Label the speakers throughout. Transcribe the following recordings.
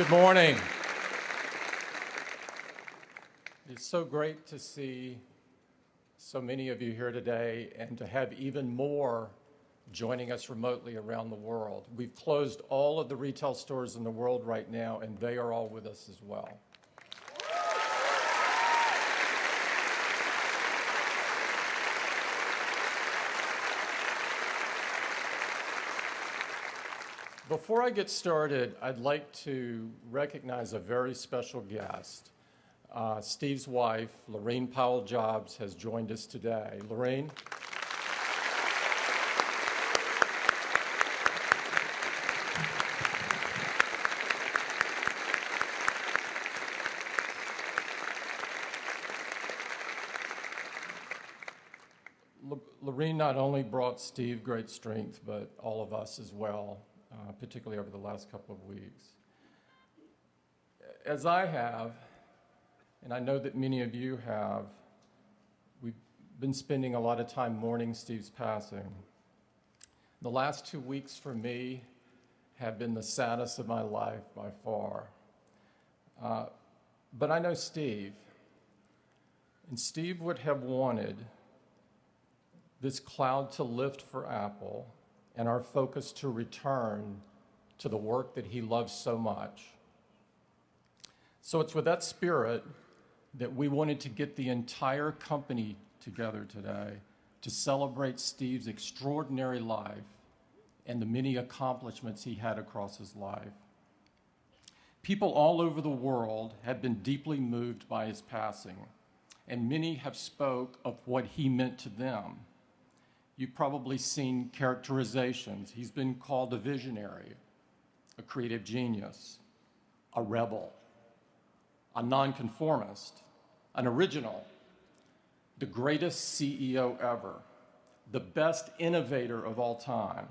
Speaker 1: Good morning. It's so great to see so many of you here today and to have even more joining us remotely around the world. We've closed all of the retail stores in the world right now, and they are all with us as well. Before I get started, I'd like to recognize a very special guest. Steve's wife, Lorraine Powell-Jobs, has joined us today. Lorraine? Lorraine not only brought Steve great strength, but all of us as well. Particularly over the last couple of weeks. As I have, and I know that many of you have, we've been spending a lot of time mourning Steve's passing. The last 2 weeks for me have been the saddest of my life by far. But I know Steve, and Steve would have wanted this cloud to lift for Apple and our focus to return to the work that he loves so much. So it's with that spirit that we wanted to get the entire company together today to celebrate Steve's extraordinary life and the many accomplishments he had across his life. People all over the world have been deeply moved by his passing, and many have spoke of what he meant to them. You've probably seen characterizations. He's been called a visionary, a creative genius, a rebel, a nonconformist, an original, the greatest CEO ever, the best innovator of all time,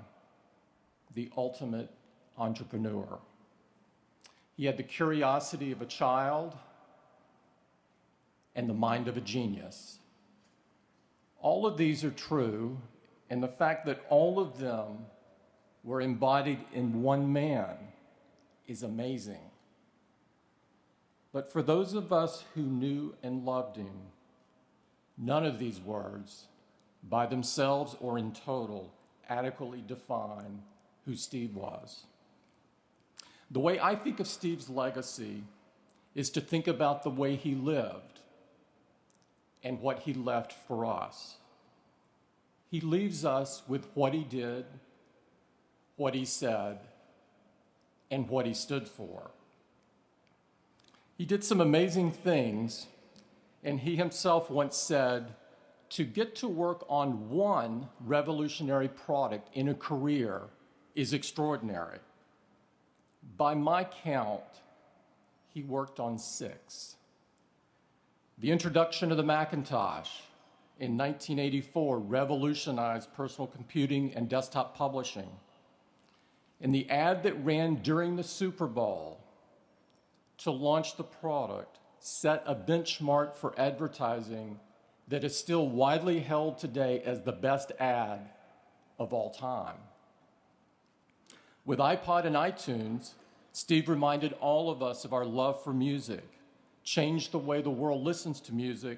Speaker 1: the ultimate entrepreneur. He had the curiosity of a child and the mind of a genius. All of these are true, and the fact that all of them were embodied in one man is amazing. But for those of us who knew and loved him, none of these words, by themselves or in total, adequately define who Steve was. The way I think of Steve's legacy is to think about the way he lived and what he left for us. He leaves us with what he did, what he said, and what he stood for. He did some amazing things, and he himself once said, to get to work on one revolutionary product in a career is extraordinary. By my count, he worked on 6. The introduction of the Macintosh in 1984 revolutionized personal computing and desktop publishing. And the ad that ran during the Super Bowl to launch the product set a benchmark for advertising that is still widely held today as the best ad of all time. With iPod and iTunes, Steve reminded all of us of our love for music, changed the way the world listens to music,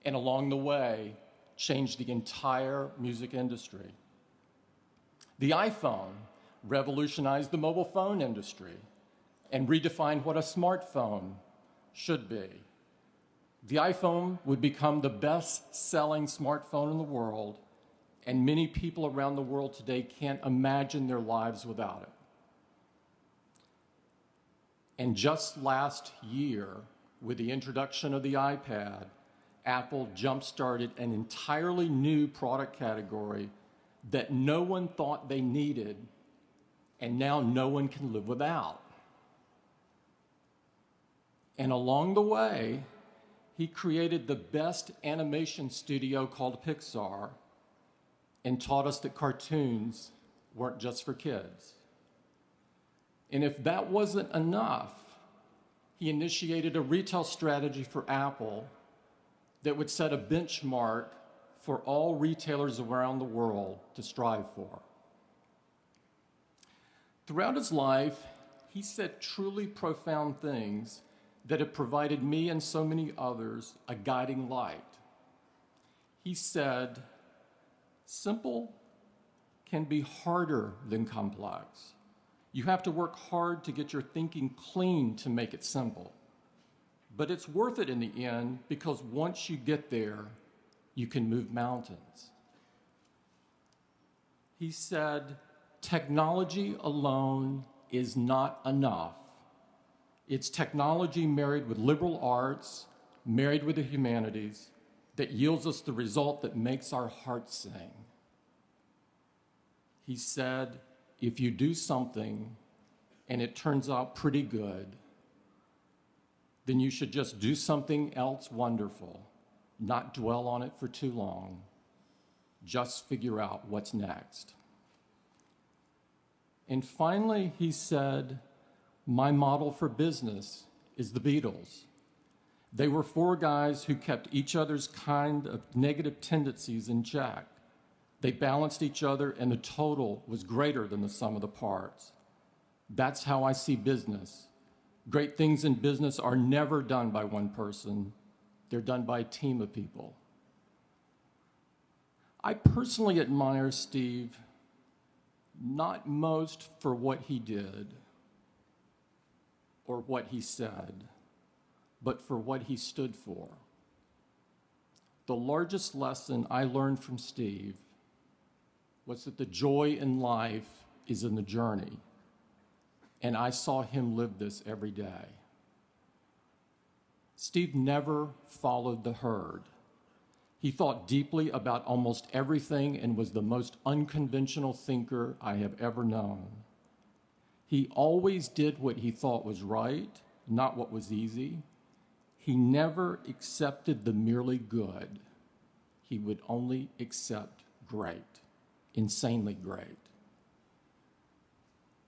Speaker 1: and along the way, changed the entire music industry. The iPhone revolutionized the mobile phone industry and redefined what a smartphone should be. The iPhone would become the best-selling smartphone in the world, and many people around the world today can't imagine their lives without it. And just last year, with the introduction of the iPad, Apple jump-started an entirely new product category that no one thought they needed, and now no one can live without. And along the way, he created the best animation studio called Pixar and taught us that cartoons weren't just for kids. And if that wasn't enough, he initiated a retail strategy for Apple that would set a benchmark for all retailers around the world to strive for. Throughout his life, he he said truly profound things that have provided me and so many others a guiding light. He said, simple can be harder than complex. You have to work hard to get your thinking clean to make it simple. But it's worth it in the end because once you get there, you can move mountains. He said, technology alone is not enough. It's technology married with liberal arts, married with the humanities, that yields us the result that makes our hearts sing. He said, if you do something and it turns out pretty good, then you should just do something else wonderful, not dwell on it for too long. Just figure out what's next. And finally, he said, my model for business is the Beatles. They were four guys who kept each other's kind of negative tendencies in check. They balanced each other, and the total was greater than the sum of the parts. That's how I see business. Great things in business are never done by one person. They're done by a team of people. I personally admire Steve, not most for what he did or what he said, but for what he stood for. The largest lesson I learned from Steve was that the joy in life is in the journey, and I saw him live this every day. Steve never followed the herd. He thought deeply about almost everything and was the most unconventional thinker I have ever known. He always did what he thought was right, not what was easy. He never accepted the merely good. He would only accept great, insanely great.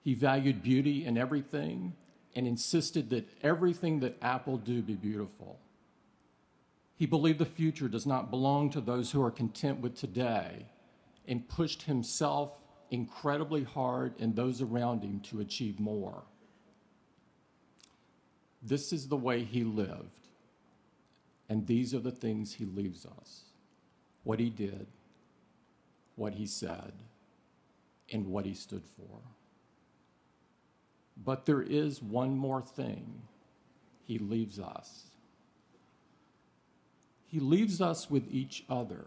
Speaker 1: He valued beauty in everything and insisted that everything that Apple do be beautiful. He believed the future does not belong to those who are content with today and pushed himself incredibly hard and those around him to achieve more. This is the way he lived, and these are the things he leaves us: what he did, what he said, and what he stood for. But there is one more thing he leaves us. He leaves us with each other,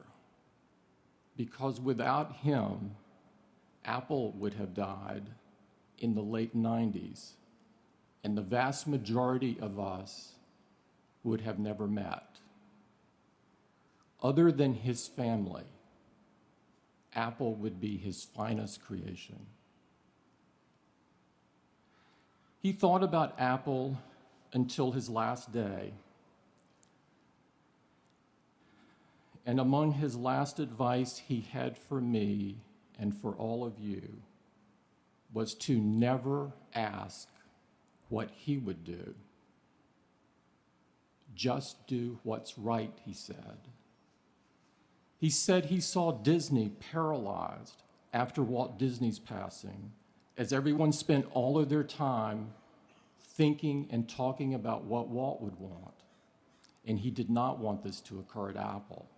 Speaker 1: because without him, Apple would have died in the late 90s, and the vast majority of us would have never met. Other than his family, Apple would be his finest creation. He thought about Apple until his last day. And among his last advice he had for me and for all of you was to never ask what he would do. Just do what's right, he said. He said he saw Disney paralyzed after Walt Disney's passing, as everyone spent all of their time thinking and talking about what Walt would want. And he did not want this to occur at Apple.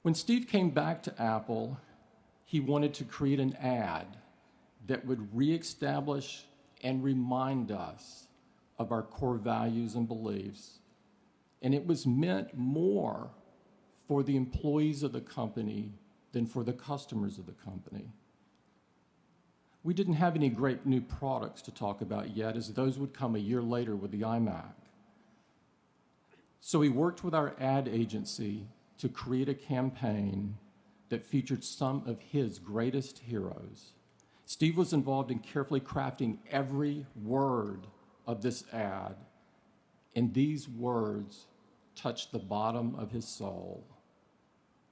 Speaker 1: When Steve came back to Apple, he wanted to create an ad that would reestablish and remind us of our core values and beliefs. And it was meant more for the employees of the company than for the customers of the company. We didn't have any great new products to talk about yet, as those would come a year later with the iMac. So we worked with our ad agency to create a campaign that featured some of his greatest heroes. Steve was involved in carefully crafting every word of this ad, and these words touched the bottom of his soul.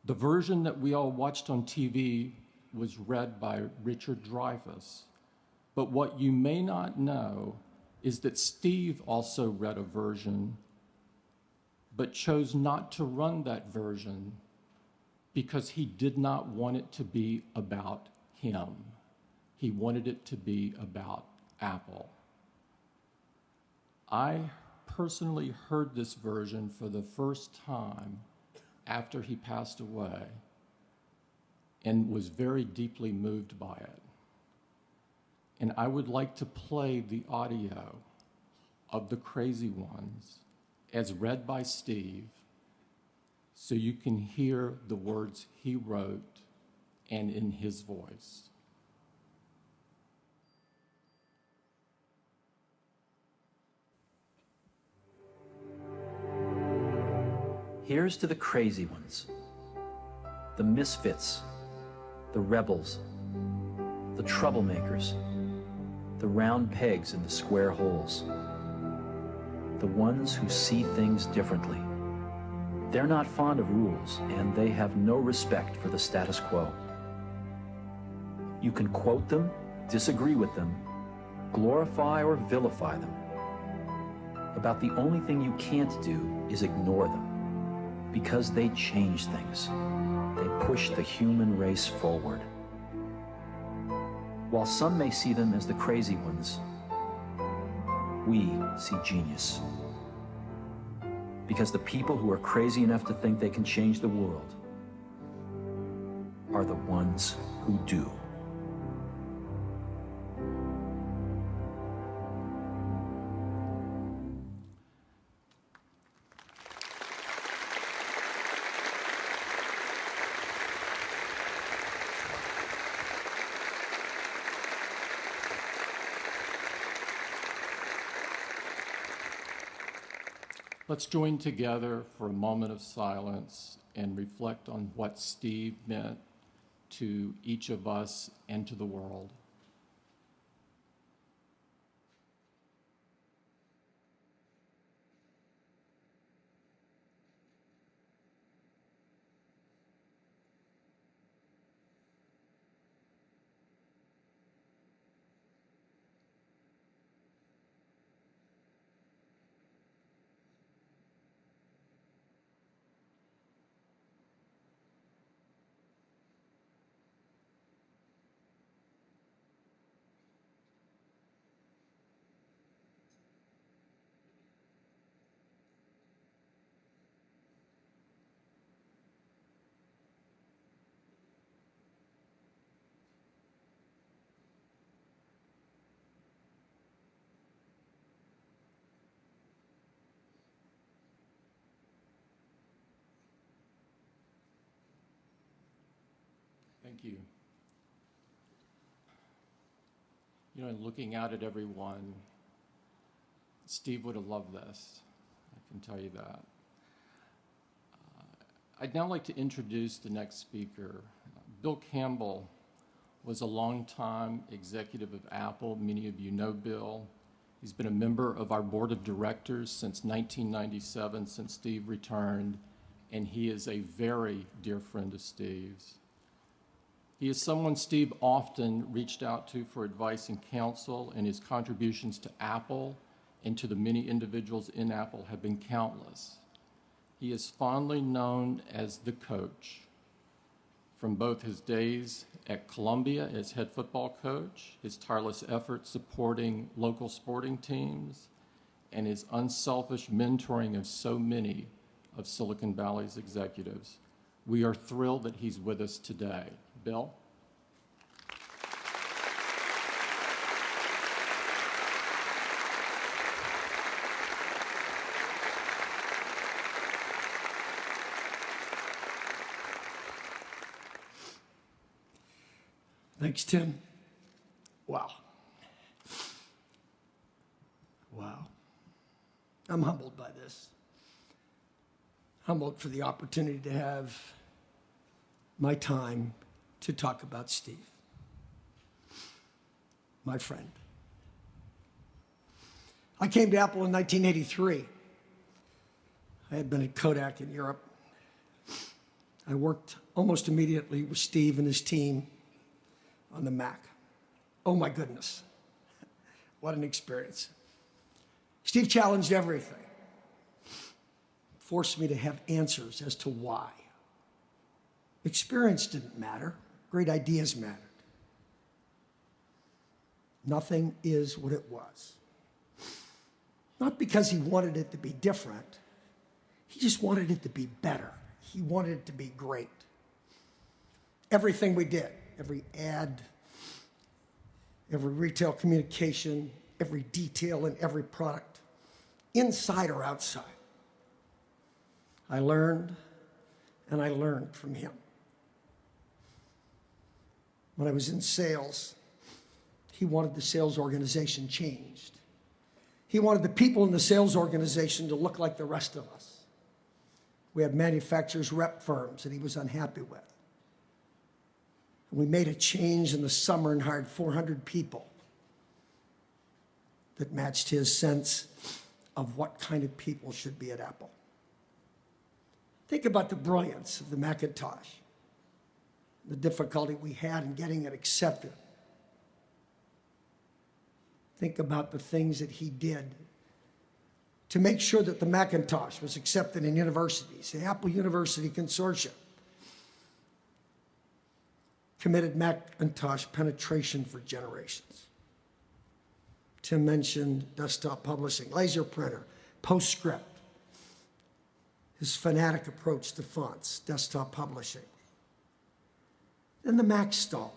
Speaker 1: The version that we all watched on TV was read by Richard Dreyfuss, but what you may not know is that Steve also read a version but chose not to run that version because he did not want it to be about him. He wanted it to be about Apple. I personally heard this version for the first time after he passed away and was very deeply moved by it. And I would like to play the audio of The Crazy Ones as read by Steve so you can hear the words he wrote and in his voice.
Speaker 2: Here's to the crazy ones, the misfits, the rebels, the troublemakers, the round pegs in the square holes, the ones who see things differently. They're not fond of rules, and they have no respect for the status quo. You can quote them, disagree with them, glorify or vilify them. About the only thing you can't do is ignore them, because they change things. They push the human race forward. While some may see them as the crazy ones, we see genius. Because the people who are crazy enough to think they can change the world are the ones who do.
Speaker 1: Let's join together for a moment of silence and reflect on what Steve meant to each of us and to the world. Thank you. You know, looking out at everyone, Steve would have loved this. I can tell you that. I'd now like to introduce the next speaker. Bill Campbell was a longtime executive of Apple. Many of you know Bill. He's been a member of our board of directors since 1997, since Steve returned, and he is a very dear friend of Steve's. He is someone Steve often reached out to for advice and counsel, and his contributions to Apple and to the many individuals in Apple have been countless. He is fondly known as the coach, from both his days at Columbia as head football coach, his tireless efforts supporting local sporting teams, and his unselfish mentoring of so many of Silicon Valley's executives. We are thrilled that he's with us today. Bill?
Speaker 3: Thanks, Tim. Wow. Wow. I'm humbled by this. Humbled for the opportunity to have my time to talk about Steve, my friend. I came to Apple in 1983. I had been at Kodak in Europe. I worked almost immediately with Steve and his team on the Mac. Oh my goodness, what an experience. Steve challenged everything, forced me to have answers as to why. Experience didn't matter, great ideas mattered. Nothing is what it was. Not because he wanted it to be different. He just wanted it to be better. He wanted it to be great. Everything we did, every ad, every retail communication, every detail in every product, inside or outside, I learned and I learned from him. When I was in sales, he wanted the sales organization changed. He wanted the people in the sales organization to look like the rest of us. We had manufacturers rep firms that he was unhappy with. We made a change in the summer and hired 400 people that matched his sense of what kind of people should be at Apple. Think about the brilliance of the Macintosh, the difficulty we had in getting it accepted. Think about the things that he did to make sure that the Macintosh was accepted in universities. The Apple University Consortium committed Macintosh penetration for generations. Tim mentioned desktop publishing, laser printer, PostScript, his fanatic approach to fonts, desktop publishing. Then the Mac stalled.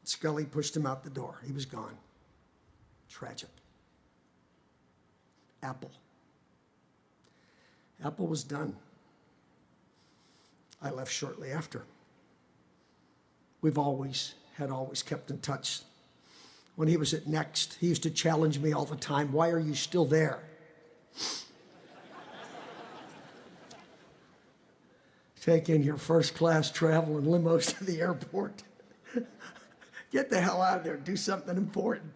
Speaker 3: Scully pushed him out the door. He was gone. Tragic. Apple. Apple was done. I left shortly after. We've always kept in touch. When he was at Next, he used to challenge me all the time, "Why are you still there?" Taking your first class travel and limos to the airport. Get the hell out of there, do something important.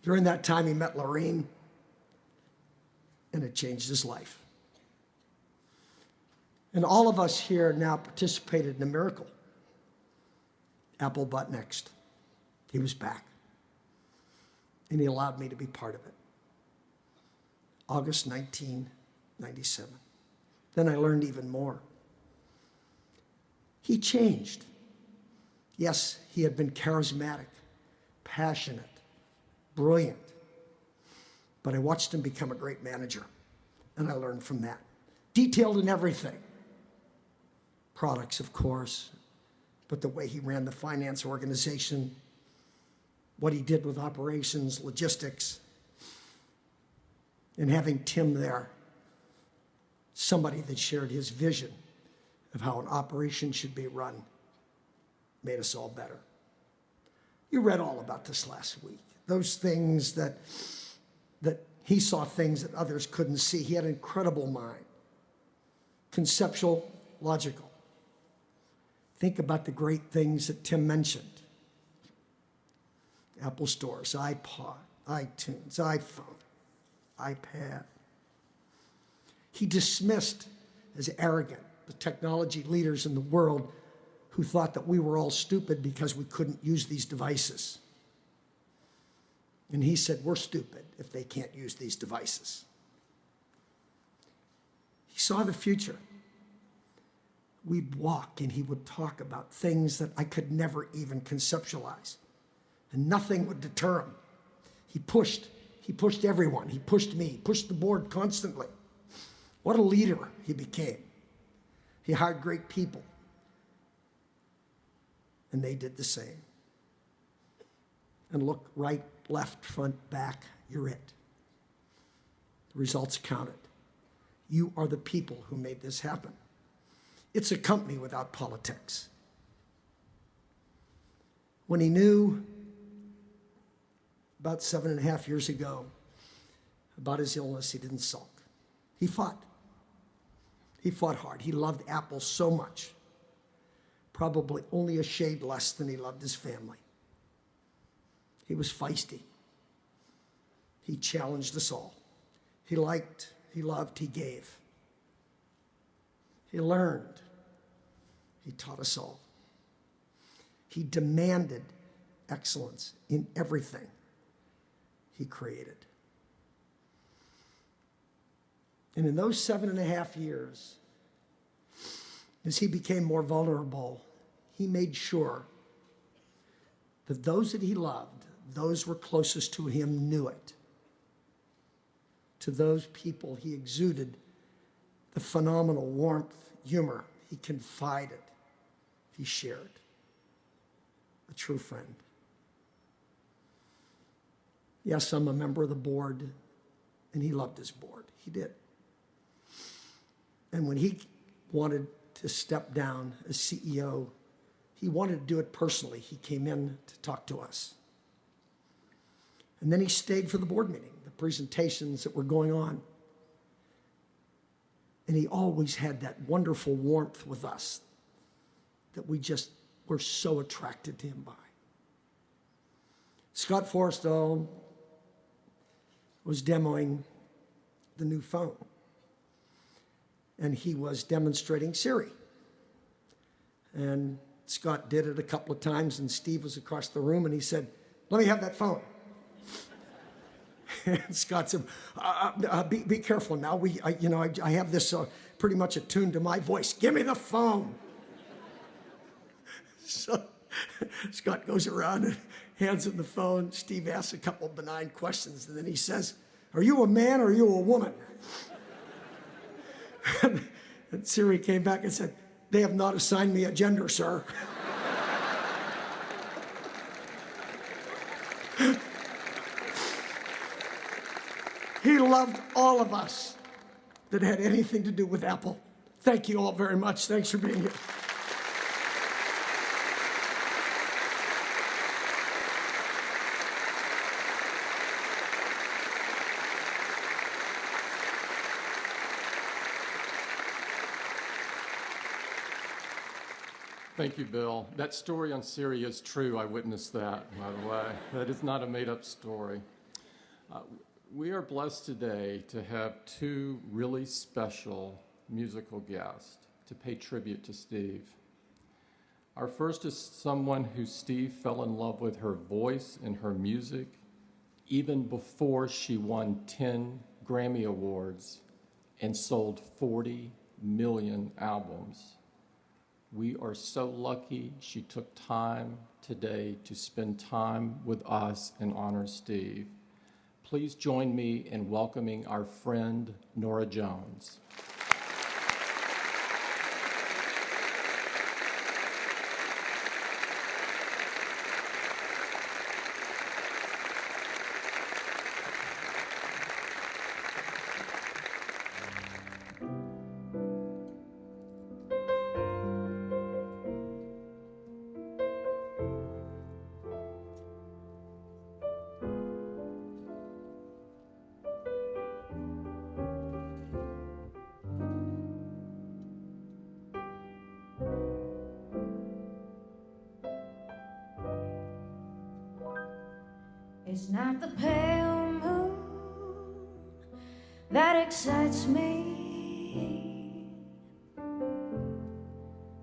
Speaker 3: During that time, he met Lorraine, and it changed his life. And all of us here now participated in a miracle. Apple bought Next. He was back. And he allowed me to be part of it. August 1997. Then I learned even more. He changed. Yes, he had been charismatic, passionate, brilliant. But I watched him become a great manager, and I learned from that. Detailed in everything. Products, of course, but the way he ran the finance organization, what he did with operations, logistics, and having Tim there, somebody that shared his vision of how an operation should be run, made us all better. You read all about this last week. Those things that he saw things that others couldn't see. He had an incredible mind. Conceptual, logical. Think about the great things that Tim mentioned. Apple stores, iPod, iTunes, iPhone, iPad. He dismissed as arrogant the technology leaders in the world who thought that we were all stupid because we couldn't use these devices. And he said, we're stupid if they can't use these devices. He saw the future. We'd walk and he would talk about things that I could never even conceptualize. And nothing would deter him. He pushed everyone. He pushed me, he pushed the board constantly. What a leader he became. He hired great people. And they did the same. And look, right, left, front, back, you're it. The results counted. You are the people who made this happen. It's a company without politics. When he knew about 7.5 years ago about his illness, he didn't sulk. He fought. He fought hard. He loved Apple so much, probably only a shade less than he loved his family. He was feisty. He challenged us all. He liked, he loved, he gave. He learned. He taught us all. He demanded excellence in everything he created. And in those 7.5 years, As he became more vulnerable, he made sure that those that he loved, those were closest to him, knew it. To those people, he exuded the phenomenal warmth, humor. He confided. He shared. A true friend. Yes, I'm a member of the board, and he loved his board. He did. And when he wanted to step down as CEO, he wanted to do it personally. He came in to talk to us. And then he stayed for the board meeting, the presentations that were going on. And he always had that wonderful warmth with us that we just were so attracted to him by. Scott Forstall was demoing the new phone. And he was demonstrating Siri. And Scott did it a couple of times, and Steve was across the room, and he said, "Let me have that phone." And Scott said, be careful now. I have this pretty much attuned to my voice. Give me the phone. So Scott goes around and hands him the phone. Steve asks a couple of benign questions, and then he says, "Are you a man or are you a woman?" And Siri came back and said, "They have not assigned me a gender, sir." He loved all of us that had anything to do with Apple. Thank you all very much. Thanks for being here.
Speaker 1: Thank you, Bill. That story on Siri is true. I witnessed that, by the way. That is not a made-up story. We are blessed today to have two really special musical guests to pay tribute to Steve. Our first is someone who Steve fell in love with her voice and her music even before she won 10 Grammy Awards and sold 40 million albums. We are so lucky she took time today to spend time with us and honor Steve. Please join me in welcoming our friend, Nora Jones.
Speaker 4: It's not the pale moon that excites me,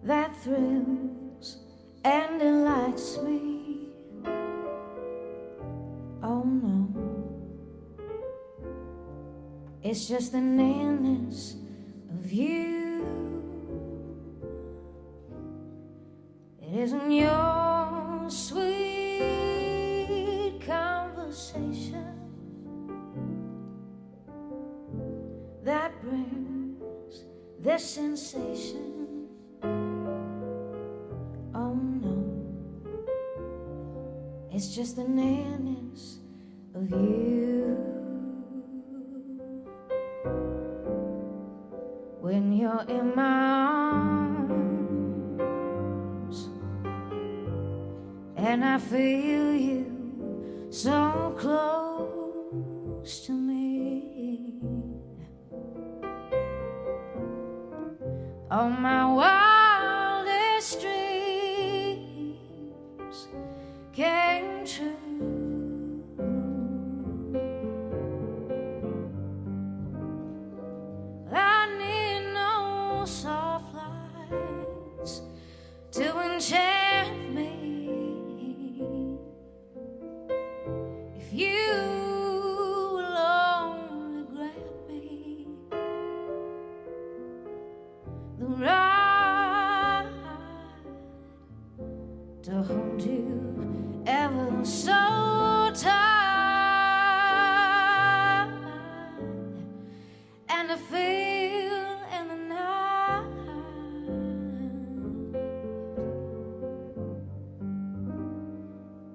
Speaker 4: that thrills and delights me. Oh no, it's just the nearness of you. It isn't your sweet conversation that brings this sensation. Oh no, it's just the nearness of you. When you're in my arms and I feel you so close to me, all my wildest dreams came true. I need no soft lights to enchant me. If you will only grant me the right ever so tired, and I feel in the night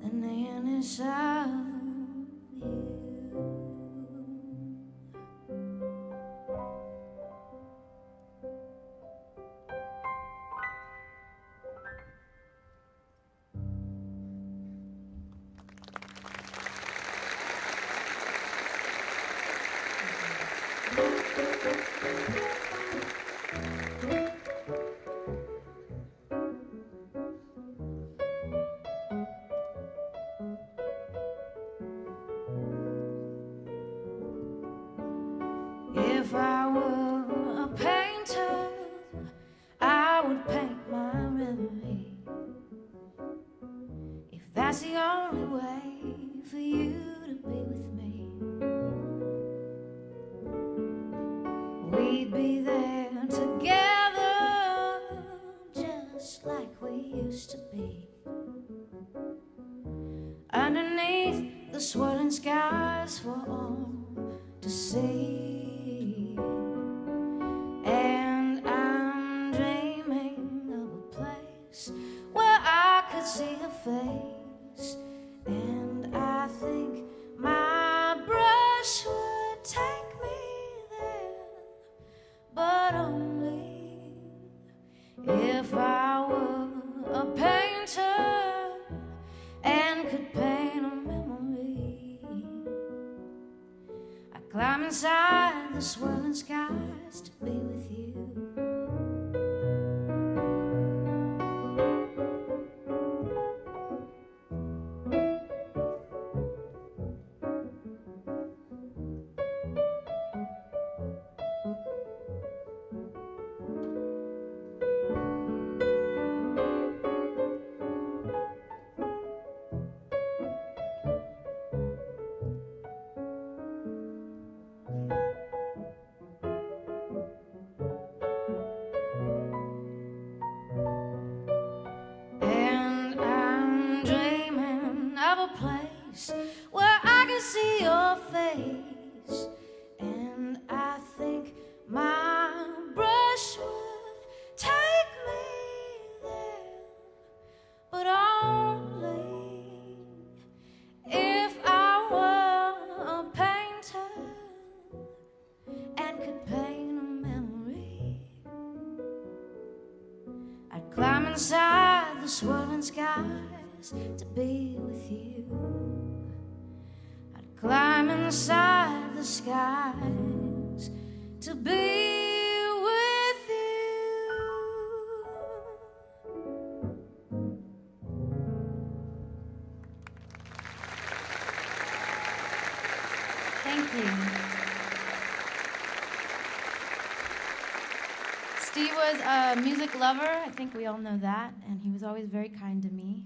Speaker 4: the nearness of you. If I were a painter, I would paint my memory. If that's the only way for you to be with me, we'd be there together, just like we used to be. Underneath the swirling skies for all to see. And I'm dreaming of a place where I could see her face. And I think my brush would take me there, but only if I were a painter and could paint a memory. I'd climb inside the swirling skies to be with you. And I'm dreaming of a place where I can see your face. And I think my brush would take me there, but only if I were a painter and could paint a memory. I'd climb inside the swirling skies to be with you. I'd climb inside the skies to be with you. Thank you. Steve was a music lover, I think we all know that, and he was always very kind to me.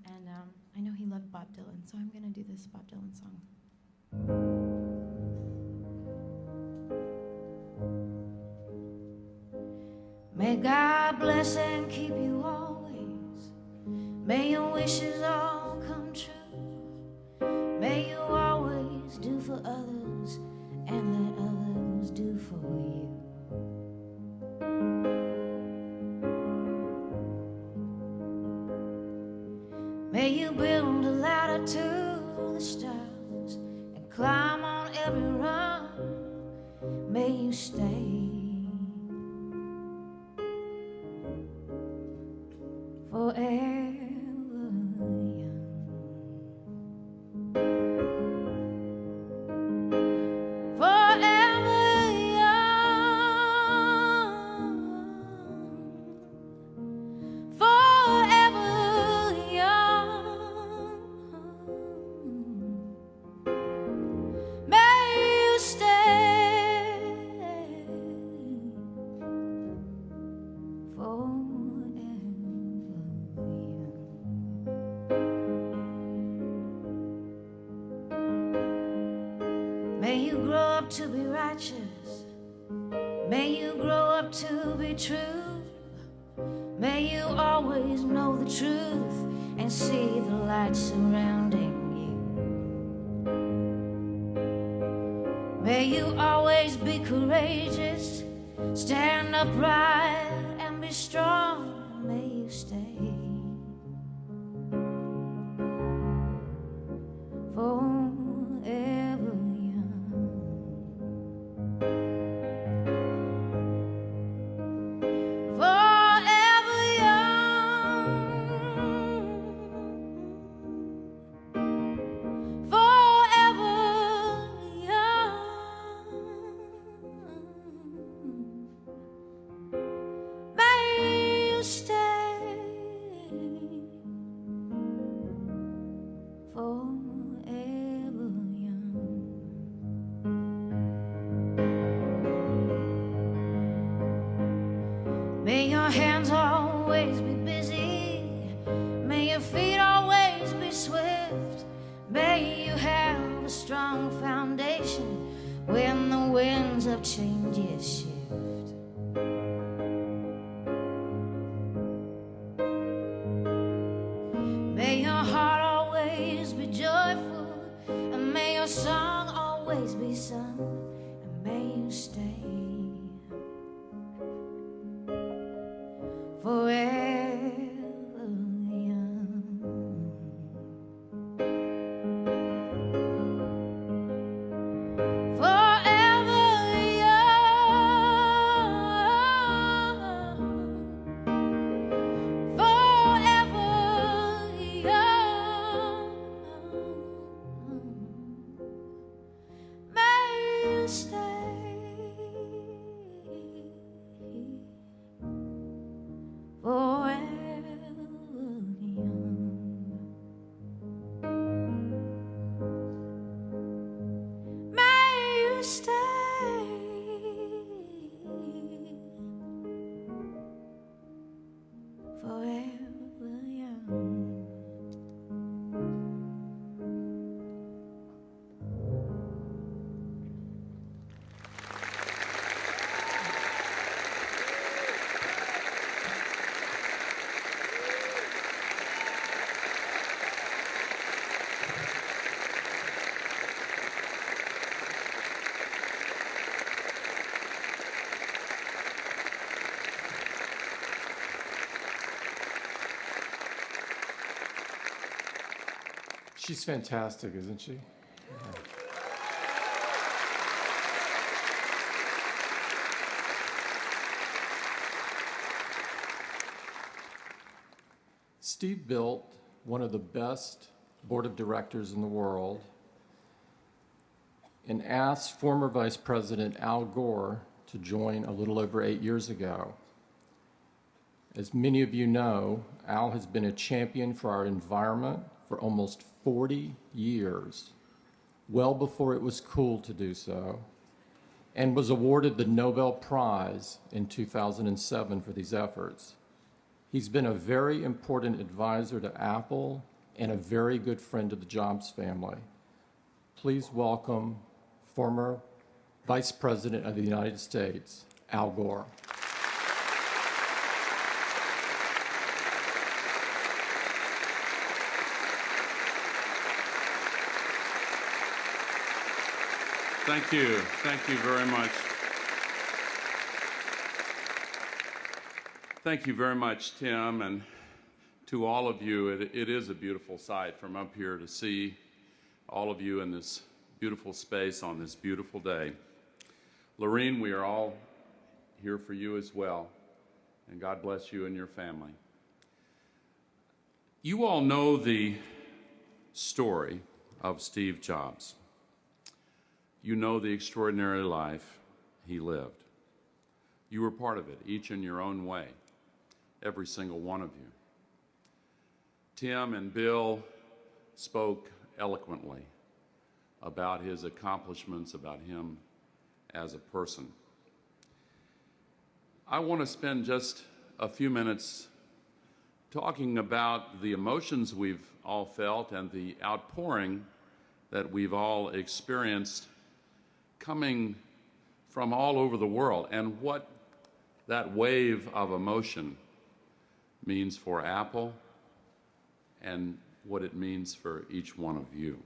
Speaker 4: And I know he loved Bob Dylan, so I'm going to do this Bob Dylan song. May God bless and keep you always. May your wishes all come true. May you always do for others and let others do for you. May you build a ladder to the stars and climb on every rung. May you stay forever young. Forever young. Forever young. May you stay forever young. May you grow up to be righteous. May you grow up to be true. May you always know the truth and see the light surrounding you. May you always be courageous, stand upright and be strong. May you stay forever young. Forever young. Forever young. May you stay forever young. May your hands always be busy, may your feet always be swift, may you have a strong foundation when the winds of change shift. May your heart always be joyful, and may your song always be sung, and may you stay forever young. Forever young. Forever young. May you stay forever young. May you stay forever young.
Speaker 1: She's fantastic, isn't she? Steve built one of the best board of directors in the world and asked former Vice President Al Gore to join a little over 8 years ago. As many of you know, Al has been a champion for our environment for almost 40 years, well before it was cool to do so, and was awarded the Nobel Prize in 2007 for these efforts. He's been a very important advisor to Apple and a very good friend to the Jobs family. Please welcome former Vice President of the United States, Al Gore.
Speaker 5: Thank you. Thank you very much. Thank you very much, Tim, and to all of you. It is a beautiful sight from up here to see all of you in this beautiful space on this beautiful day. Lorene, we are all here for you as well, and God bless you and your family. You all know the story of Steve Jobs. You know the extraordinary life he lived. You were part of it, each in your own way, every single one of you. Tim and Bill spoke eloquently about his accomplishments, about him as a person. I want to spend just a few minutes talking about the emotions we've all felt and the outpouring that we've all experienced coming from all over the world, and what that wave of emotion means for Apple and what it means for each one of you.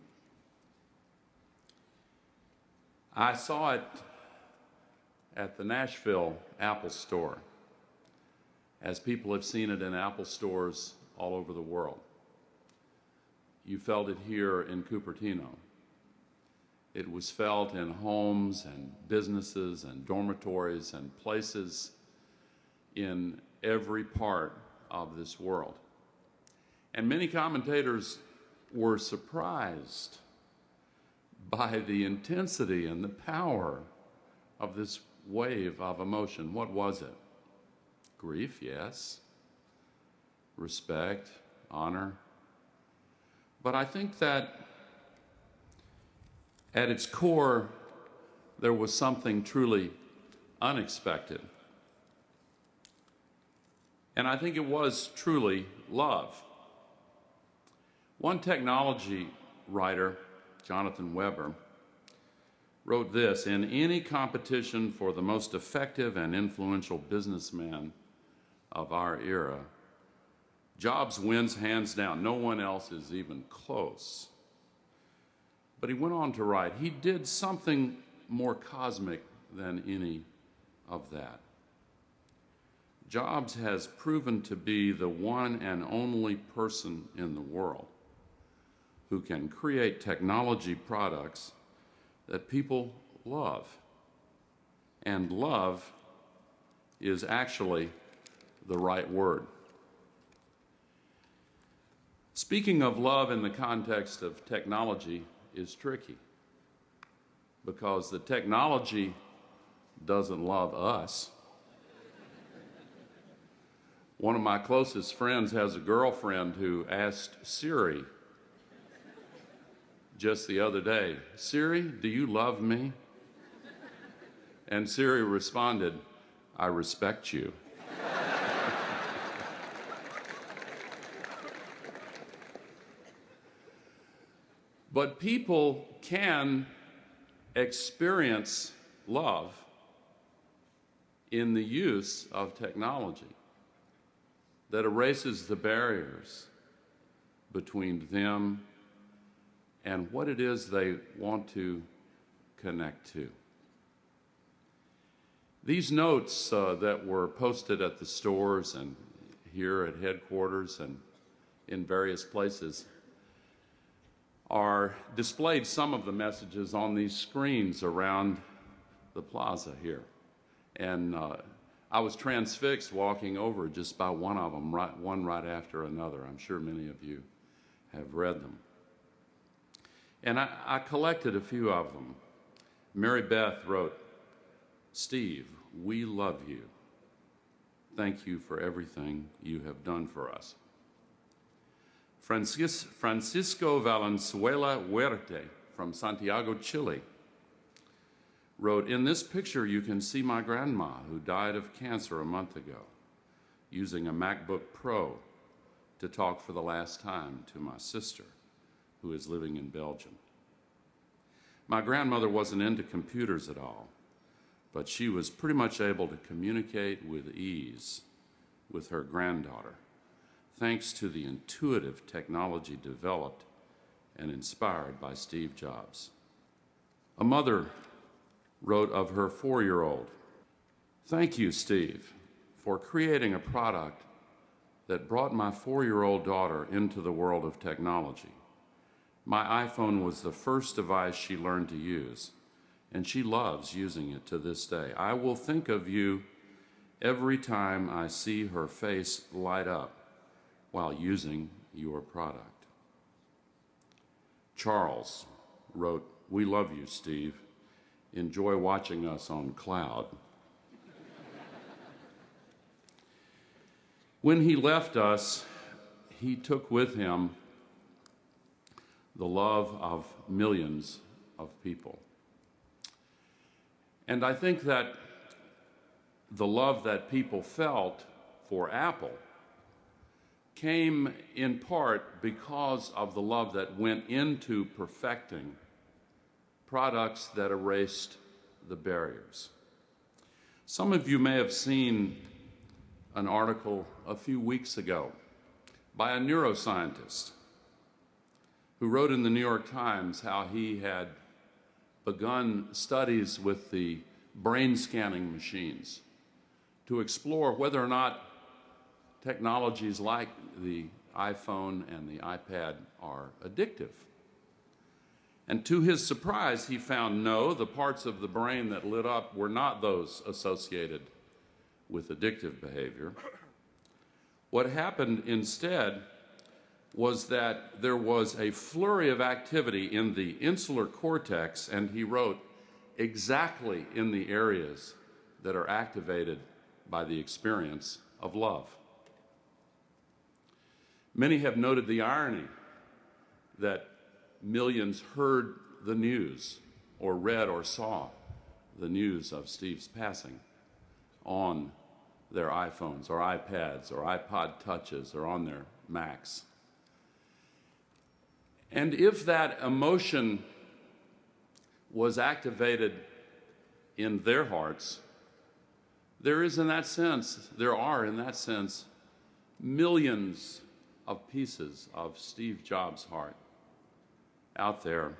Speaker 5: I saw it at the Nashville Apple Store, as people have seen it in Apple stores all over the world. You felt it here in Cupertino. It was felt in homes and businesses and dormitories and places in every part of this world. And many commentators were surprised by the intensity and the power of this wave of emotion. What was it? Grief, yes. Respect, honor. But I think that at its core, there was something truly unexpected. And I think it was truly love. One technology writer, Jonathan Weber, wrote this: "In any competition for the most effective and influential businessman of our era, Jobs wins hands down. No one else is even close." But he went on to write, he did something more cosmic than any of that. Jobs has proven to be the one and only person in the world who can create technology products that people love. And love is actually the right word. Speaking of love in the context of technology is tricky, because the technology doesn't love us. One of my closest friends has a girlfriend who asked Siri just the other day, "Siri, do you love me?" And Siri responded, "I respect you." But people can experience love in the use of technology that erases the barriers between them and what it is they want to connect to. These notes that were posted at the stores and here at headquarters and in various places are displayed, some of the messages on these screens around the plaza here. And I was transfixed walking over just by one of them, one right after another. I'm sure many of you have read them. And I collected a few of them. Mary Beth wrote, "Steve, we love you. Thank you for everything you have done for us." Francisco Valenzuela Huerte from Santiago, Chile, wrote, "In this picture you can see my grandma, who died of cancer a month ago, using a MacBook Pro to talk for the last time to my sister, who is living in Belgium. My grandmother wasn't into computers at all, but she was pretty much able to communicate with ease with her granddaughter, thanks to the intuitive technology developed and inspired by Steve Jobs." A mother wrote of her 4-year-old, "Thank you, Steve, for creating a product that brought my 4-year-old daughter into the world of technology. My iPhone was the first device she learned to use, and she loves using it to this day. I will think of you every time I see her face light up while using your product." Charles wrote, "We love you, Steve. Enjoy watching us on cloud." When he left us, he took with him the love of millions of people. And I think that the love that people felt for Apple came in part because of the love that went into perfecting products that erased the barriers. Some of you may have seen an article a few weeks ago by a neuroscientist who wrote in the New York Times how he had begun studies with the brain scanning machines to explore whether or not technologies like the iPhone and the iPad are addictive. And to his surprise, he found no, the parts of the brain that lit up were not those associated with addictive behavior. What happened instead was that there was a flurry of activity in the insular cortex, and he wrote, exactly in the areas that are activated by the experience of love. Many have noted the irony that millions heard the news or read or saw the news of Steve's passing on their iPhones or iPads or iPod Touches or on their Macs. And if that emotion was activated in their hearts, there are in that sense millions of pieces of Steve Jobs' heart out there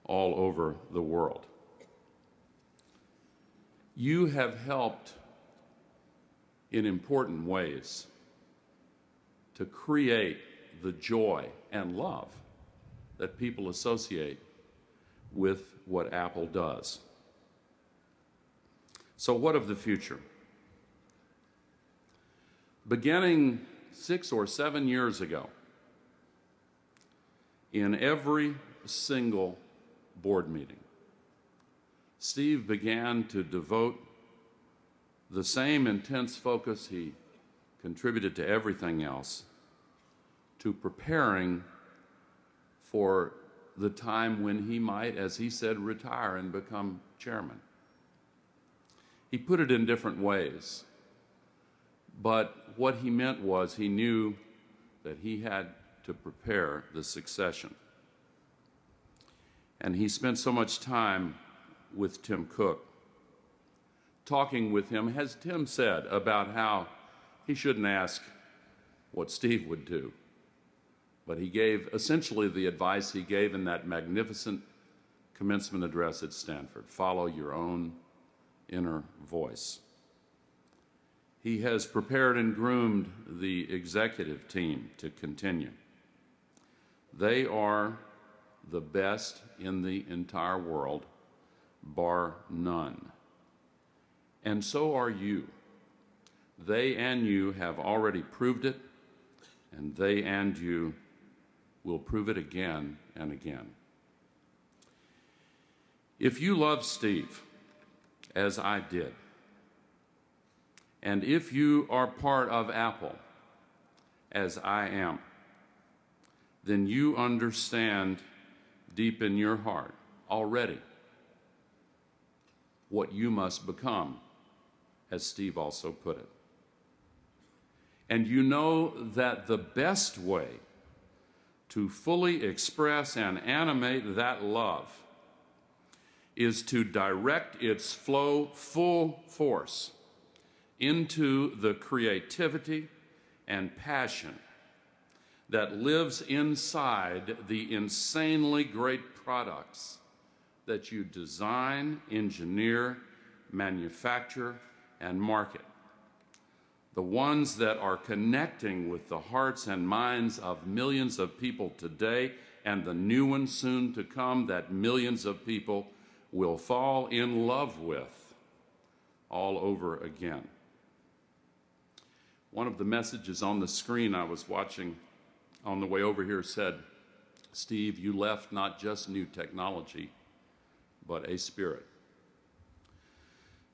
Speaker 5: all over the world. You have helped in important ways to create the joy and love that people associate with what Apple does. So what of the future? Beginning 6 or 7 years ago, in every single board meeting, Steve began to devote the same intense focus he contributed to everything else to preparing for the time when he might, as he said, retire and become chairman. He put it in different ways, but what he meant was he knew that he had to prepare the succession. And he spent so much time with Tim Cook, talking with him, as Tim said, about how he shouldn't ask what Steve would do. But he gave essentially the advice he gave in that magnificent commencement address at Stanford: follow your own inner voice. He has prepared and groomed the executive team to continue. They are the best in the entire world, bar none. And so are you. They and you have already proved it, and they and you will prove it again and again. If you love Steve, as I did, and if you are part of Apple, as I am, then you understand deep in your heart already what you must become, as Steve also put it. And you know that the best way to fully express and animate that love is to direct its flow full force into the creativity and passion that lives inside the insanely great products that you design, engineer, manufacture, and market. The ones that are connecting with the hearts and minds of millions of people today, and the new ones soon to come that millions of people will fall in love with all over again. One of the messages on the screen I was watching on the way over here said, "Steve, you left not just new technology, but a spirit."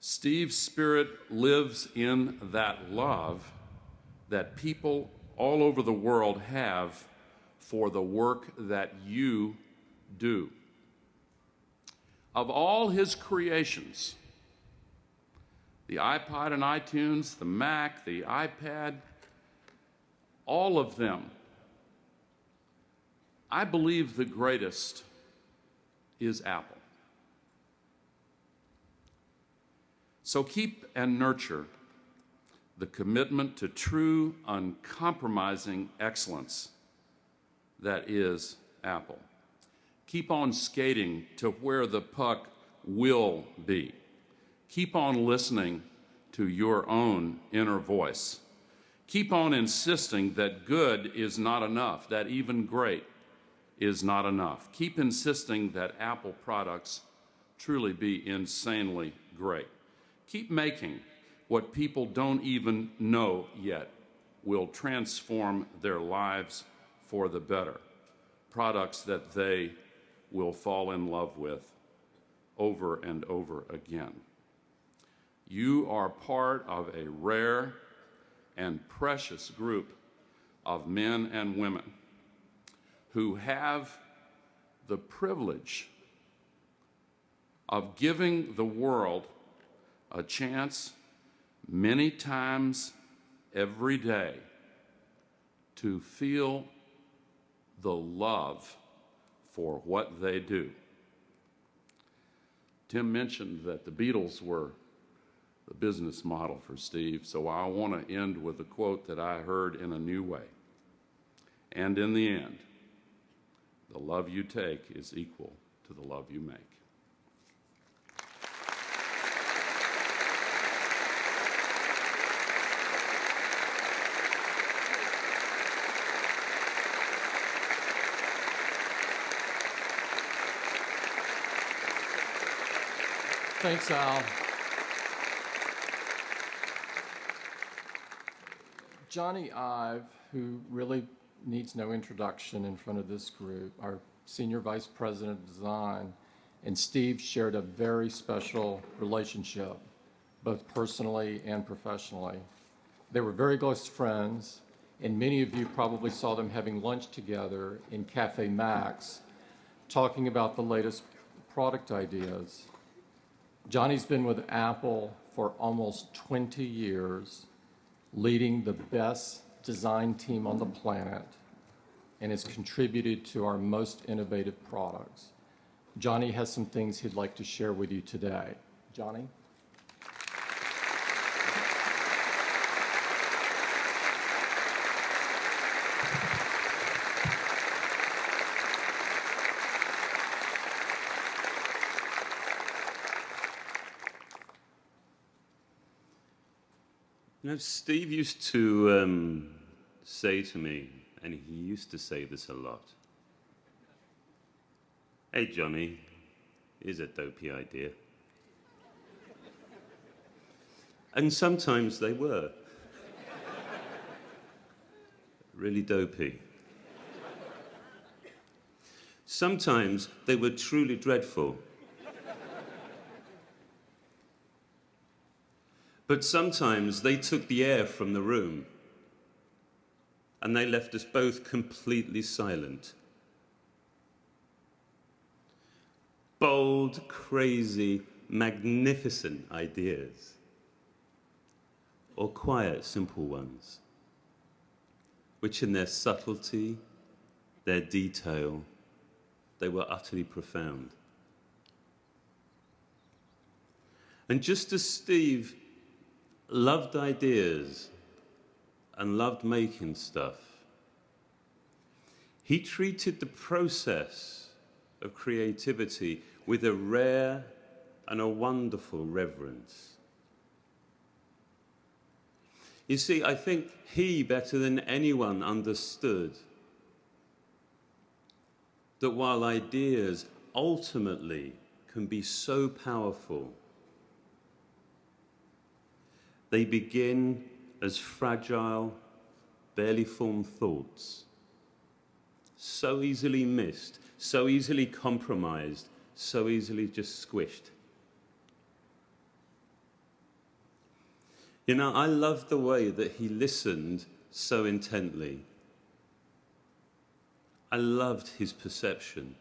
Speaker 5: Steve's spirit lives in that love that people all over the world have for the work that you do. Of all his creations, the iPod and iTunes, the Mac, the iPad, all of them, I believe the greatest is Apple. So keep and nurture the commitment to true, uncompromising excellence that is Apple. Keep on skating to where the puck will be. Keep on listening to your own inner voice. Keep on insisting that good is not enough, that even great is not enough. Keep insisting that Apple products truly be insanely great. Keep making what people don't even know yet will transform their lives for the better. Products that they will fall in love with over and over again. You are part of a rare and precious group of men and women who have the privilege of giving the world a chance many times every day to feel the love for what they do. Tim mentioned that the Beatles were the business model for Steve, so I want to end with a quote that I heard in a new way. And in the end, the love you take is equal to the love you make.
Speaker 1: Thanks, Al. Johnny Ive, who really needs no introduction in front of this group, our Senior Vice President of Design, and Steve shared a very special relationship, both personally and professionally. They were very close friends, and many of you probably saw them having lunch together in Cafe Max, talking about the latest product ideas. Johnny's been with Apple for almost 20 years, leading the best design team on the planet, and has contributed to our most innovative products. Johnny has some things he'd like to share with you today. Johnny?
Speaker 6: You know, Steve used to say to me, and he used to say this a lot, "Hey, Johnny, here's a dopey idea." And sometimes they were. Really dopey. Sometimes they were truly dreadful. But sometimes they took the air from the room and they left us both completely silent. Bold, crazy, magnificent ideas, or quiet, simple ones, which in their subtlety, their detail, they were utterly profound. And just as Steve loved ideas and loved making stuff, he treated the process of creativity with a rare and a wonderful reverence. You see, I think he, better than anyone, understood that while ideas ultimately can be so powerful, they begin as fragile, barely formed thoughts, so easily missed, so easily compromised, so easily just squished. You know, I loved the way that he listened so intently. I loved his perception,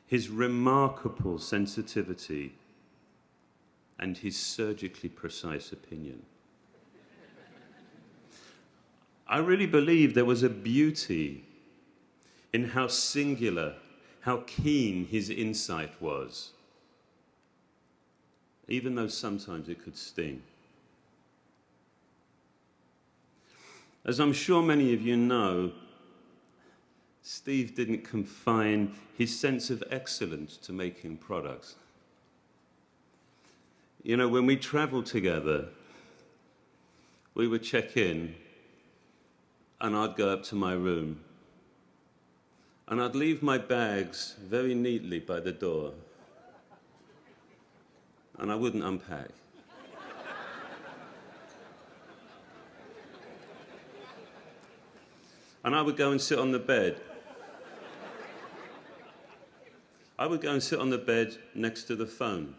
Speaker 6: his remarkable sensitivity, and his surgically precise opinion. I really believe there was a beauty in how singular, how keen his insight was, even though sometimes it could sting. As I'm sure many of you know, Steve didn't confine his sense of excellence to making products. You know, when we traveled together, we would check in, and I'd go up to my room, and I'd leave my bags very neatly by the door, and I wouldn't unpack. And I would go and sit on the bed. I would go and sit on the bed next to the phone.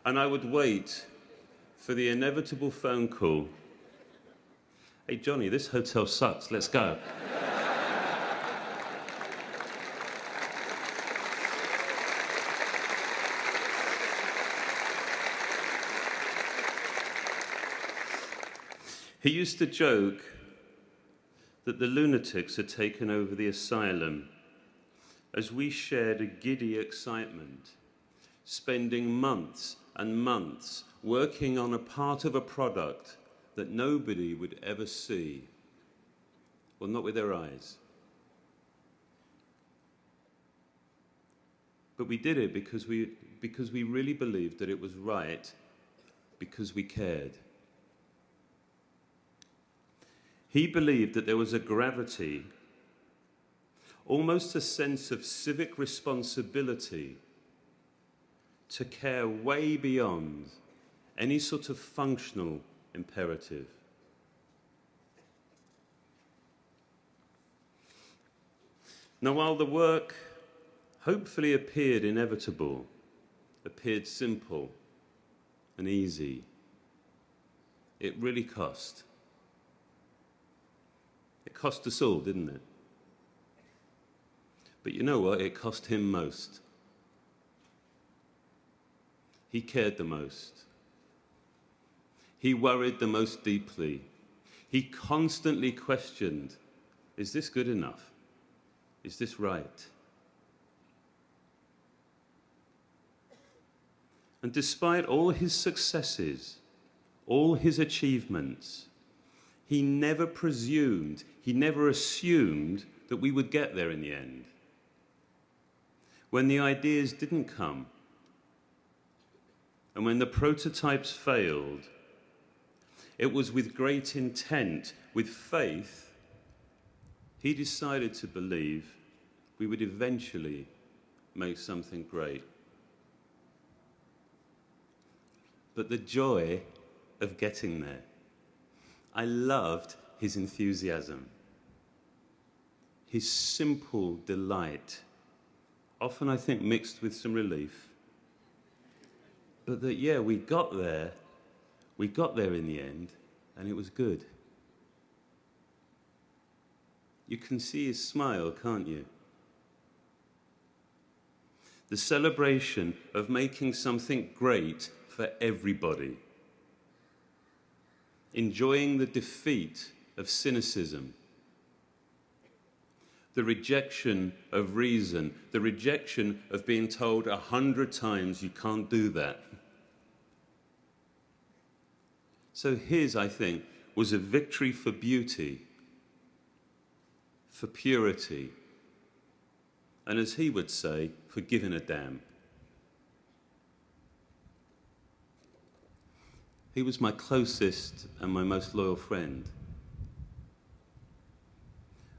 Speaker 6: And I would wait for the inevitable phone call. Hey, Johnny, this hotel sucks. Let's go. He used to joke that the lunatics had taken over the asylum as we shared a giddy excitement, spending months and months working on a part of a product that nobody would ever see. Well, not with their eyes. But we did it because we really believed that it was right, because we cared. He believed that there was a gravity, almost a sense of civic responsibility, to care way beyond any sort of functional imperative. Now, while the work hopefully appeared inevitable, appeared simple and easy, it really cost. It cost us all, didn't it? But you know what? It cost him most. He cared the most. He worried the most deeply. He constantly questioned, is this good enough? Is this right? And despite all his successes, all his achievements, he never presumed, he never assumed that we would get there in the end. When the ideas didn't come, and when the prototypes failed, it was with great intent, with faith, he decided to believe we would eventually make something great. But the joy of getting there, I loved his enthusiasm, his simple delight, often I think mixed with some relief. But that, yeah, we got there in the end, and it was good. You can see his smile, can't you? The celebration of making something great for everybody. Enjoying the defeat of cynicism, the rejection of reason, the rejection of being told 100 times you can't do that. So his, I think, was a victory for beauty, for purity, and as he would say, for giving a damn. He was my closest and my most loyal friend.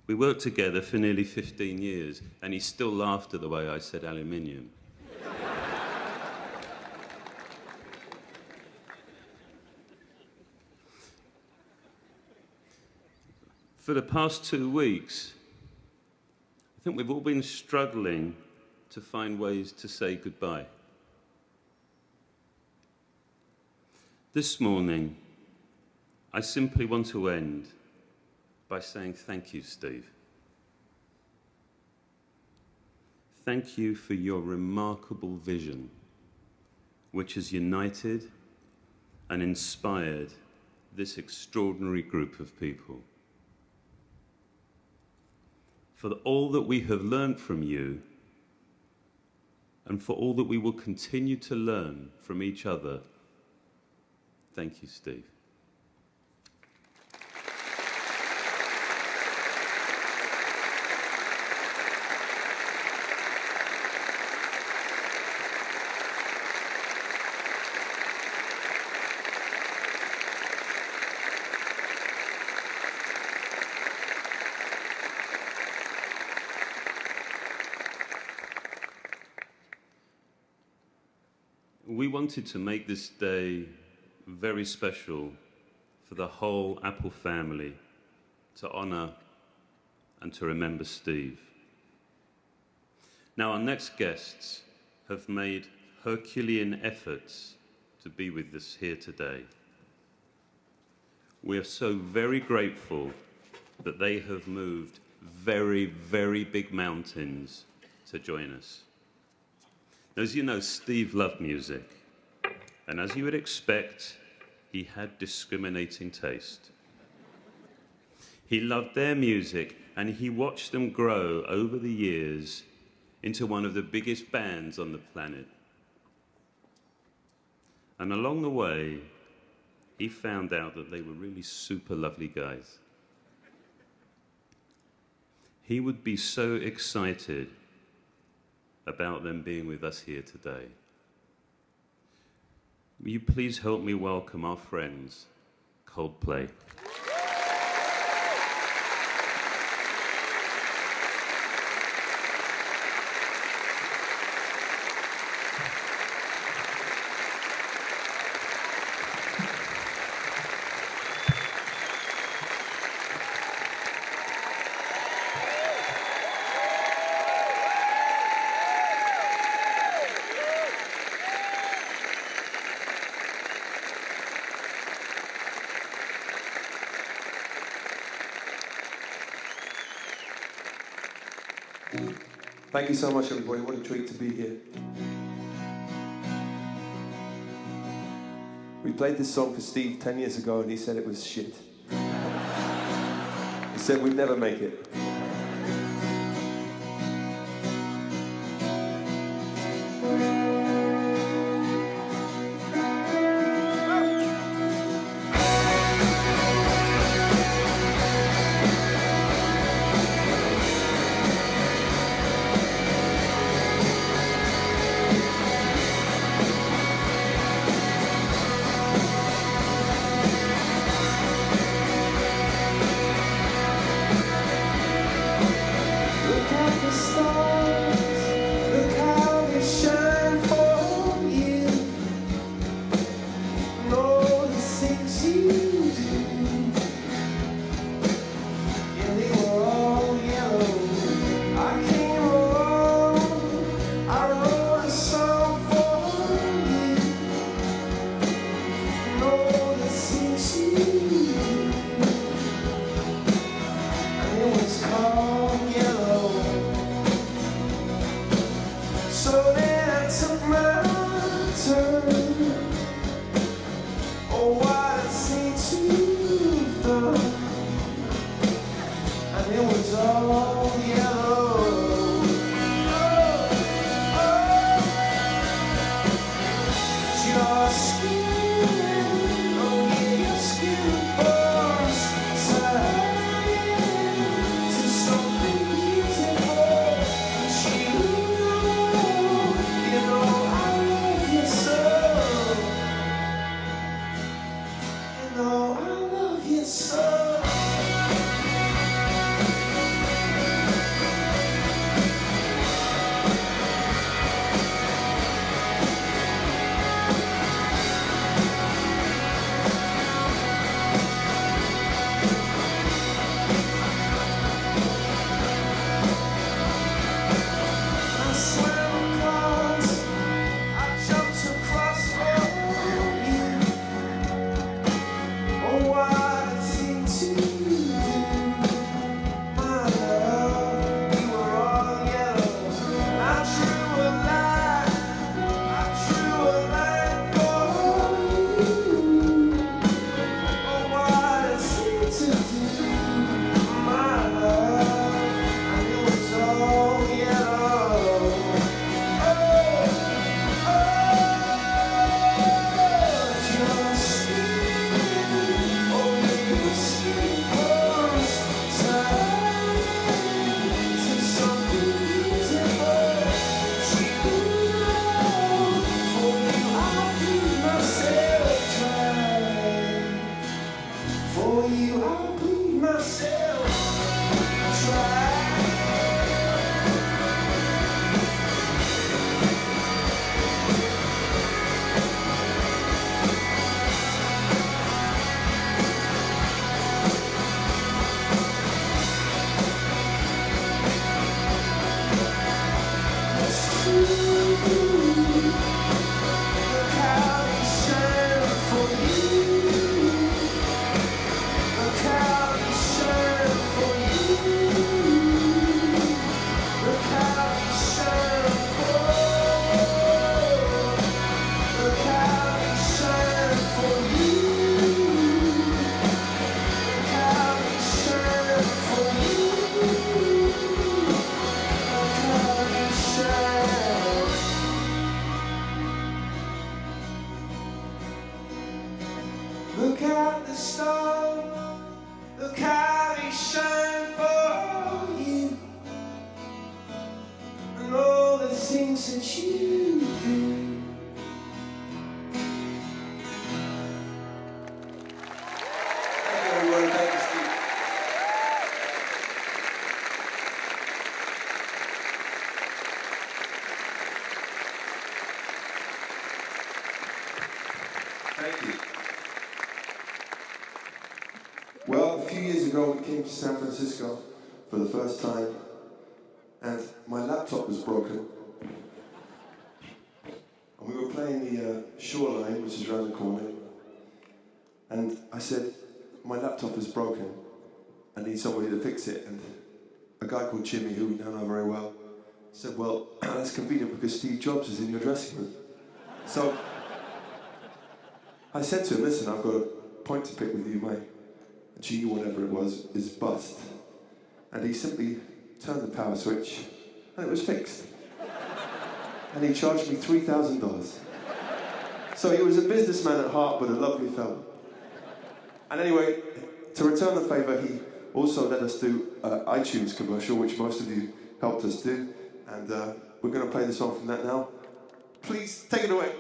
Speaker 6: We worked together for nearly 15 years, and he still laughed at the way I said aluminium. For the past 2 weeks, I think we've all been struggling to find ways to say goodbye. This morning, I simply want to end by saying thank you, Steve. Thank you for your remarkable vision, which has united and inspired this extraordinary group of people. For all that we have learned from you, and for all that we will continue to learn from each other, thank you, Steve. we wanted to make this day very special for the whole Apple family, to honor and to remember Steve. Now, our next guests have made Herculean efforts to be with us here today. We are so very grateful that they have moved very, very big mountains to join us. As you know, Steve loved music, and as you would expect, he had discriminating taste. He loved their music, and he watched them grow over the years into one of the biggest bands on the planet. And along the way, he found out that they were really super lovely guys. He would be so excited about them being with us here today. Will you please help me welcome our friends, Coldplay.
Speaker 7: Thank you so much, everybody. What a treat to be here. We played this song for Steve 10 years ago, and he said it was shit. He said we'd never make it. that you do. Thank you, everyone. Thank you, Steve. Thank you. Well, a few years ago, we came to San Francisco for the first time, and my laptop was broken. And we were playing the Shoreline, which is around the corner. And I said, my laptop is broken. I need somebody to fix it. And a guy called Jimmy, who we now know very well, said, well, that's convenient because Steve Jobs is in your dressing room. So I said to him, listen, I've got a point to pick with you. My G, whatever it was, is bust. And he simply turned the power switch, and it was fixed. And he charged me $3,000. So he was a businessman at heart, but a lovely fellow. And anyway, to return the favour, he also let us do an iTunes commercial, which most of you helped us do. And we're going to play the song from that now. Please, take it away.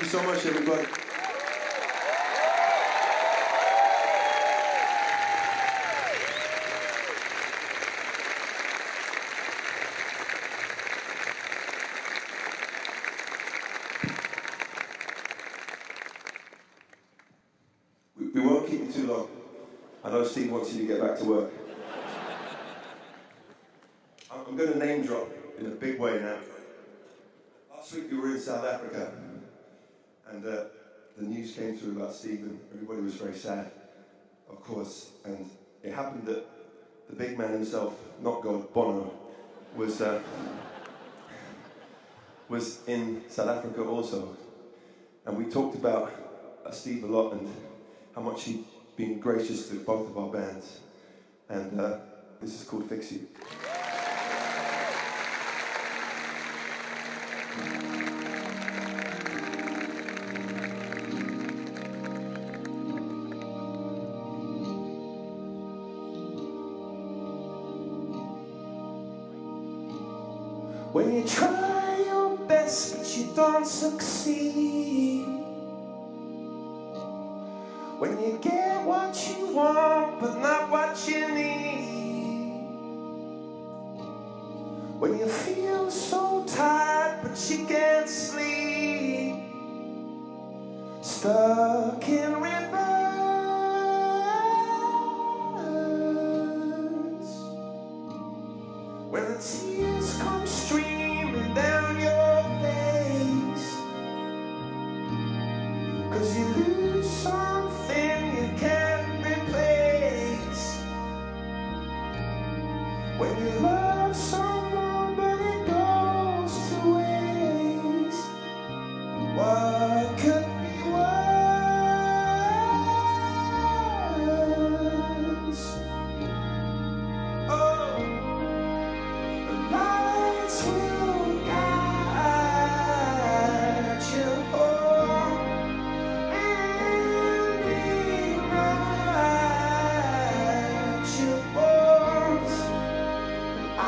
Speaker 7: Thank you so much, everybody. We won't keep you too long. I know Steve wants you to get back to work. I'm going to name drop in a big way now. Last week we were in South Africa, and the news came through about Steve, and everybody was very sad, of course. And it happened that the big man himself, not God, Bono, was in South Africa also. And we talked about Steve a lot and how much he'd been gracious to both of our bands. And this is called Fix You. When you try your best but you don't succeed, when you get what you want but not what you need, when you feel so tired but you can't sleep, stuck in rivers, when the tears come streaming down your face, 'cause you lose something you can't replace, when you love someone but it goes to waste, what could be worse? Oh, the lights will guide you home and rewrite your bones. I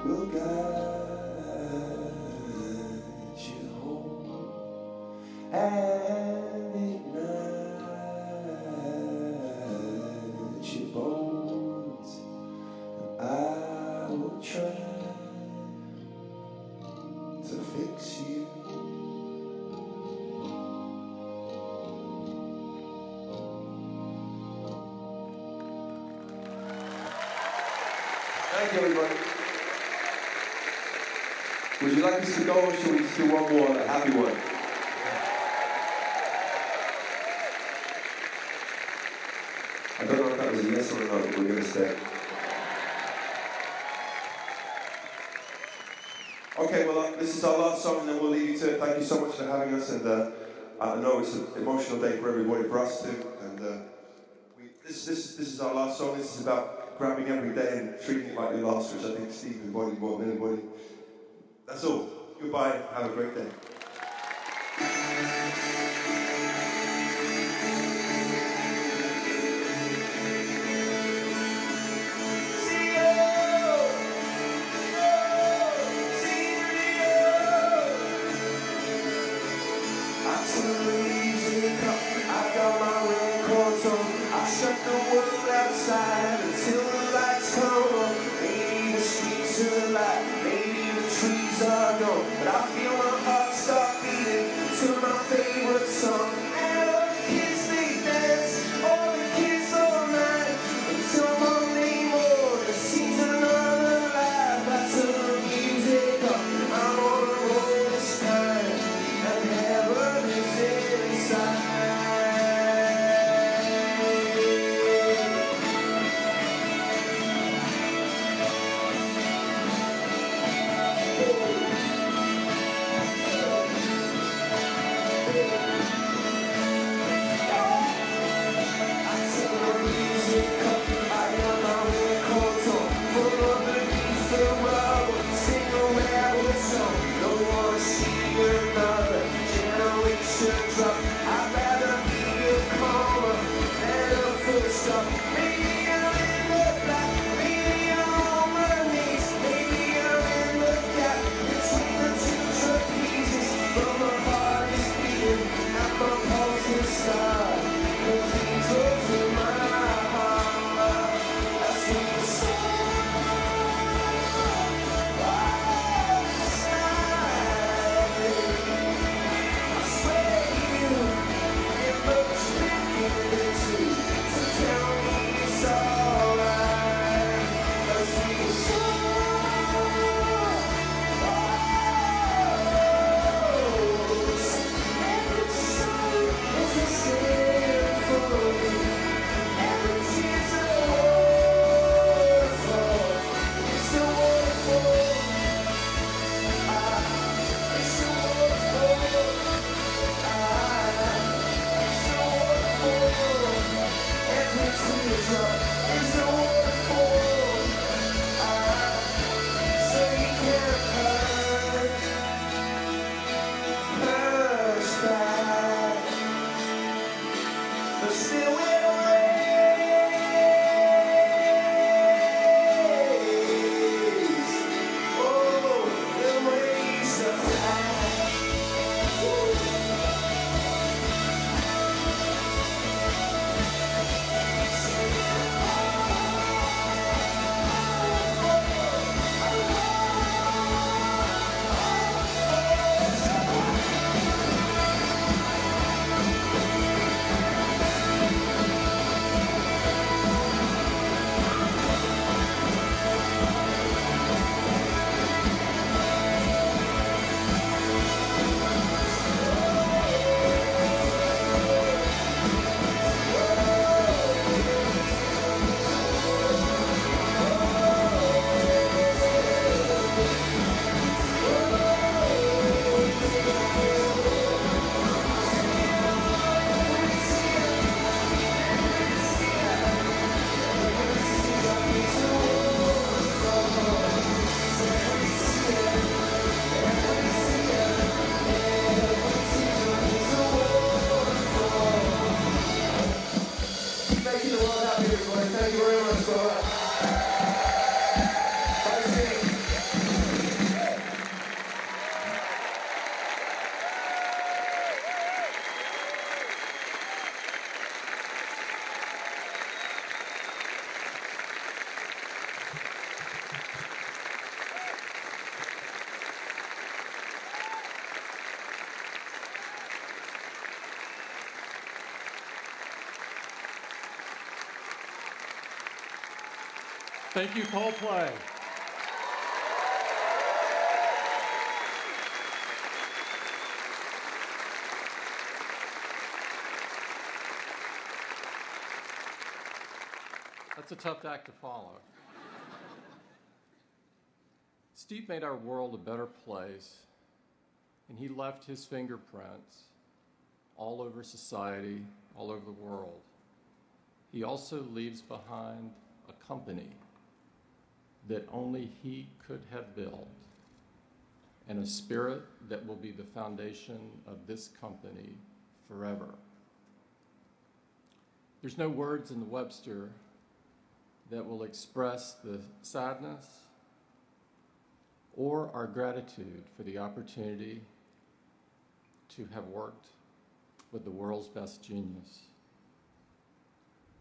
Speaker 7: will guide you home and ignite your bones. And I will try to fix you. Thank you, everybody. Would you like us to go, or should we just do one more, a happy one? I don't know if that was a yes or a no, but we're going to stay. Okay, well, this is our last song, and then we'll leave you to it. Thank you so much for having us, and I know it's an emotional day for everybody, for us too, and this is our last song. This is about grabbing every day and treating it like your last, which I think Steve embodied more than anybody. That's all. Goodbye. Have a great day. Shut the world outside until the lights come on. Maybe the streets are alive, maybe the trees are gone, but I feel my heart start beating to my favorite song. And all the kids they dance, all the kids all night until Monday morning seems another life. I turn the music up, I'm on a roll this time, and heaven is inside.
Speaker 1: Thank you, Coldplay. That's a tough act to follow. Steve made our world a better place, and he left his fingerprints all over society, all over the world. He also leaves behind a company that only he could have built, and a spirit that will be the foundation of this company forever. There's no words in the Webster that will express the sadness or our gratitude for the opportunity to have worked with the world's best genius.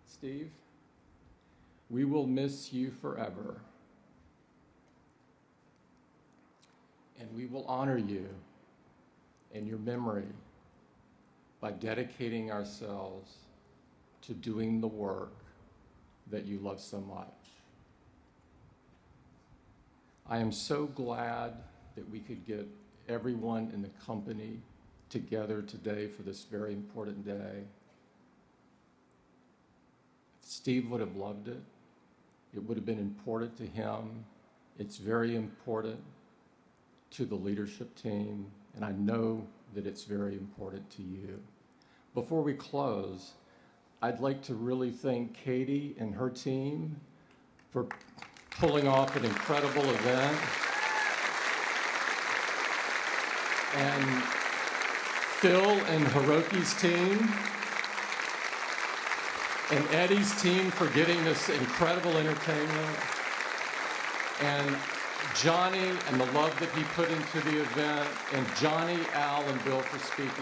Speaker 1: Steve, we will miss you forever, and we will honor you and your memory by dedicating ourselves to doing the work that you love so much. I am so glad that we could get everyone in the company together today for this very important day. Steve would have loved it. It would have been important to him. It's very important to the leadership team, and I know that it's very important to you. Before we close, I'd like to really thank Katie and her team for pulling off an incredible event. And Phil and Hiroki's team, and Eddie's team for getting this incredible entertainment, and Johnny and the love that he put into the event, and Johnny, Al, and Bill for speaking.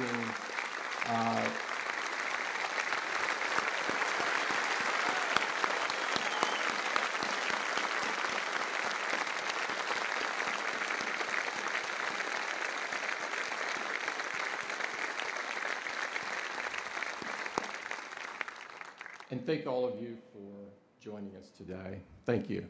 Speaker 1: And thank all of you for joining us today. Thank you.